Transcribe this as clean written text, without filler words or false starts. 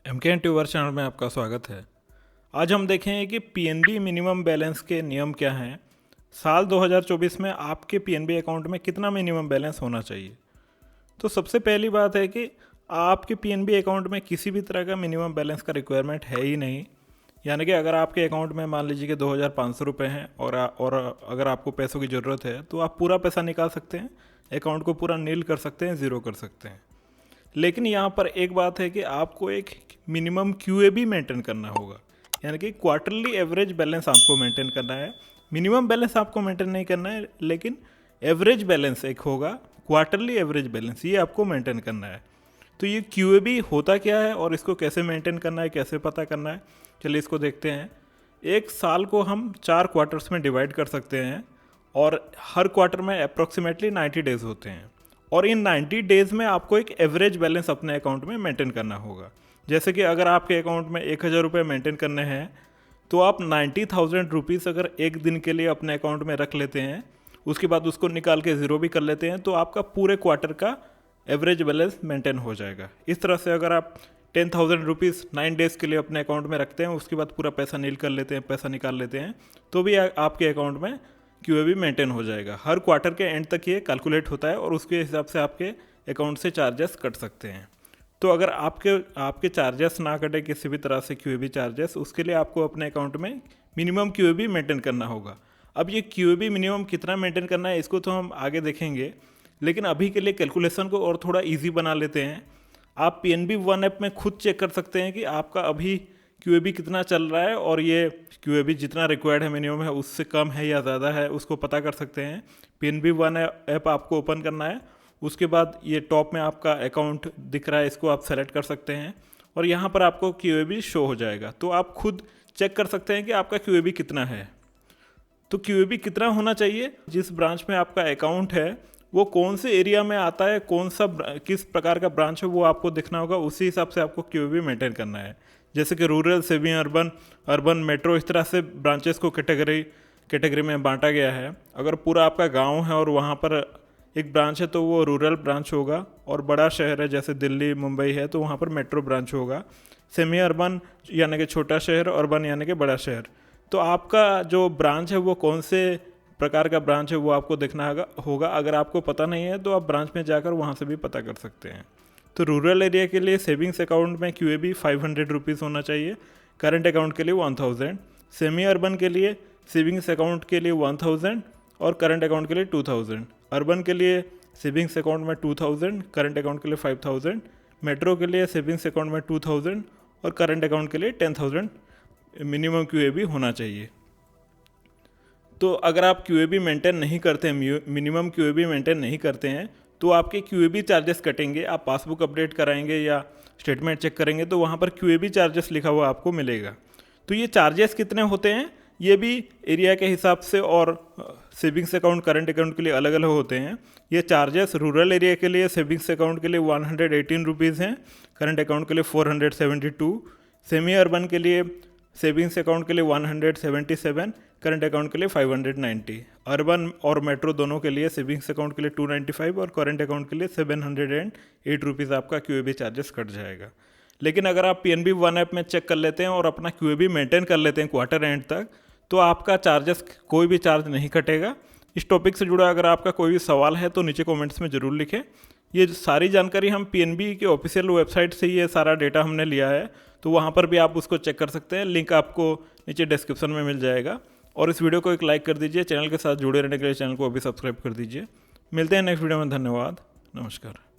MK tuber channel में आपका स्वागत है। आज हम देखेंगे कि पीएनबी मिनिमम बैलेंस के नियम क्या हैं। साल 2024 में आपके पीएनबी अकाउंट में कितना मिनिमम बैलेंस होना चाहिए। तो सबसे पहली बात है कि आपके पीएनबी अकाउंट में किसी भी तरह का मिनिमम बैलेंस का रिक्वायरमेंट है ही नहीं। यानी कि अगर आपके अकाउंट में मान लीजिए कि 2,500 रुपये हैं और अगर आपको पैसों की ज़रूरत है तो आप पूरा पैसा निकाल सकते हैं, अकाउंट को पूरा नील कर सकते हैं, ज़ीरो कर सकते हैं। लेकिन यहाँ पर एक बात है कि आपको एक मिनिमम क्यूए भी मेंटेन करना होगा, यानी कि क्वार्टरली एवरेज बैलेंस आपको मेंटेन करना है। मिनिमम बैलेंस आपको मेंटेन नहीं करना है, लेकिन एवरेज बैलेंस एक होगा, क्वार्टरली एवरेज बैलेंस, ये आपको मेंटेन करना है। तो ये क्यूए भी होता क्या है और इसको कैसे मेंटेन करना है, कैसे पता करना है, चलिए इसको देखते हैं। एक साल को हम 4 क्वार्टर्स में डिवाइड कर सकते हैं और हर क्वार्टर में अप्रॉक्सीमेटली 90 डेज़ होते हैं और इन 90 डेज़ में आपको एक एवरेज बैलेंस अपने अकाउंट में मेंटेन करना होगा। जैसे कि अगर आपके अकाउंट में 1,000 रुपये मेंटेन करने हैं तो आप 90,000 रुपीज़ अगर एक दिन के लिए अपने अकाउंट में रख लेते हैं, उसके बाद उसको निकाल के ज़ीरो भी कर लेते हैं, तो आपका पूरे क्वार्टर का एवरेज बैलेंस मेंटेन हो जाएगा। इस तरह से अगर आप 10,000 रुपीज़ 9 डेज़ के लिए अपने अकाउंट में रखते हैं, उसके बाद पूरा पैसा नील कर लेते हैं, पैसा निकाल लेते हैं, तो भी आपके अकाउंट में क्यूए भी मेंटेन हो जाएगा। हर क्वार्टर के एंड तक ये कैलकुलेट होता है और उसके हिसाब से आपके अकाउंट से चार्जेस कट सकते हैं। तो अगर आपके चार्जेस ना कटे किसी भी तरह से क्यूए भी चार्जेस, उसके लिए आपको अपने अकाउंट में मिनिमम क्यूए भी मेंटेन करना होगा। अब ये क्यूए भी मिनिमम कितना मेंटेन करना है इसको तो हम आगे देखेंगे, लेकिन अभी के लिए कैलकुलेशन को और थोड़ा ईजी बना लेते हैं। आप पीएनबी वन ऐप में खुद चेक कर सकते हैं कि आपका अभी क्यूएबी कितना चल रहा है और ये क्यूएबी जितना रिक्वायर्ड है मिनिमम है उससे कम है या ज़्यादा है, उसको पता कर सकते हैं। पीएनबी वन ऐप आपको ओपन करना है, उसके बाद ये टॉप में आपका अकाउंट दिख रहा है, इसको आप सेलेक्ट कर सकते हैं और यहाँ पर आपको क्यूएबी शो हो जाएगा। तो आप खुद चेक कर सकते हैं कि आपका क्यूएबी कितना है। तो क्यूएबी कितना होना चाहिए, जिस ब्रांच में आपका अकाउंट है वो कौन से एरिया में आता है, किस प्रकार का ब्रांच है, वो आपको देखना होगा। उसी हिसाब से आपको क्यूएबी मेंटेन करना है। जैसे कि rural, semi urban, urban, metro, इस तरह से ब्रांचेस को कैटेगरी में बांटा गया है। अगर पूरा आपका गांव है और वहाँ पर एक ब्रांच है तो वो रूरल ब्रांच होगा, और बड़ा शहर है जैसे दिल्ली, मुंबई है तो वहाँ पर मेट्रो ब्रांच होगा। सेमी अर्बन यानी कि छोटा शहर, अर्बन यानी कि बड़ा शहर। तो आपका जो ब्रांच है वो कौन से प्रकार का ब्रांच है वो आपको देखना होगा। अगर आपको पता नहीं है तो आप ब्रांच में जाकर वहाँ से भी पता कर सकते हैं। तो रूरल एरिया के लिए सेविंग्स अकाउंट में क्यूएबी 500 रुपीज़ होना चाहिए, करंट अकाउंट के लिए 1000। सेमी अर्बन के लिए सेविंग्स अकाउंट के लिए 1000 और करंट अकाउंट के लिए 2000। अर्बन के लिए सेविंग्स अकाउंट में 2000, करंट अकाउंट के लिए 5000। मेट्रो के लिए सेविंग्स अकाउंट में 2000 और करंट अकाउंट के लिए 10,000 मिनिमम क्यूएबी होना चाहिए। तो अगर आप क्यूएबी मेंटेन नहीं करते हैं, मिनिमम क्यूएबी मेंटेन नहीं करते हैं, तो आपके क्यूएबी चार्जेस कटेंगे। आप पासबुक अपडेट कराएंगे या स्टेटमेंट चेक करेंगे तो वहाँ पर क्यूएबी चार्जेस लिखा हुआ आपको मिलेगा। तो ये चार्जेस कितने होते हैं ये भी एरिया के हिसाब से और सेविंग्स अकाउंट, करंट अकाउंट के लिए अलग अलग होते हैं। ये चार्जेस रूरल एरिया के लिए सेविंग्स अकाउंट के लिए 118 रुपीज़ हैं, करंट अकाउंट के लिए 472, सेमी अर्बन के लिए सेविंग्स अकाउंट के लिए 177, करंट अकाउंट के लिए 590। अर्बन और मेट्रो दोनों के लिए सेविंग्स अकाउंट के लिए 295 और करंट अकाउंट के लिए 708 रुपीज़ आपका क्यूएबी चार्जेस कट जाएगा। लेकिन अगर आप पीएनबी वन ऐप में चेक कर लेते हैं और अपना क्यूएबी मेंटेन कर लेते हैं क्वार्टर एंड तक, तो आपका चार्जेस कोई भी चार्ज नहीं कटेगा। इस टॉपिक से जुड़ा अगर आपका कोई भी सवाल है तो नीचे कमेंट्स में ज़रूर लिखें। ये सारी जानकारी हम पीएनबी के ऑफिशियल वेबसाइट से ये सारा डेटा हमने लिया है, तो वहाँ पर भी आप उसको चेक कर सकते हैं। लिंक आपको नीचे डिस्क्रिप्शन में मिल जाएगा। और इस वीडियो को एक लाइक कर दीजिए। चैनल के साथ जुड़े रहने के लिए चैनल को अभी सब्सक्राइब कर दीजिए। मिलते हैं नेक्स्ट वीडियो में। धन्यवाद, नमस्कार।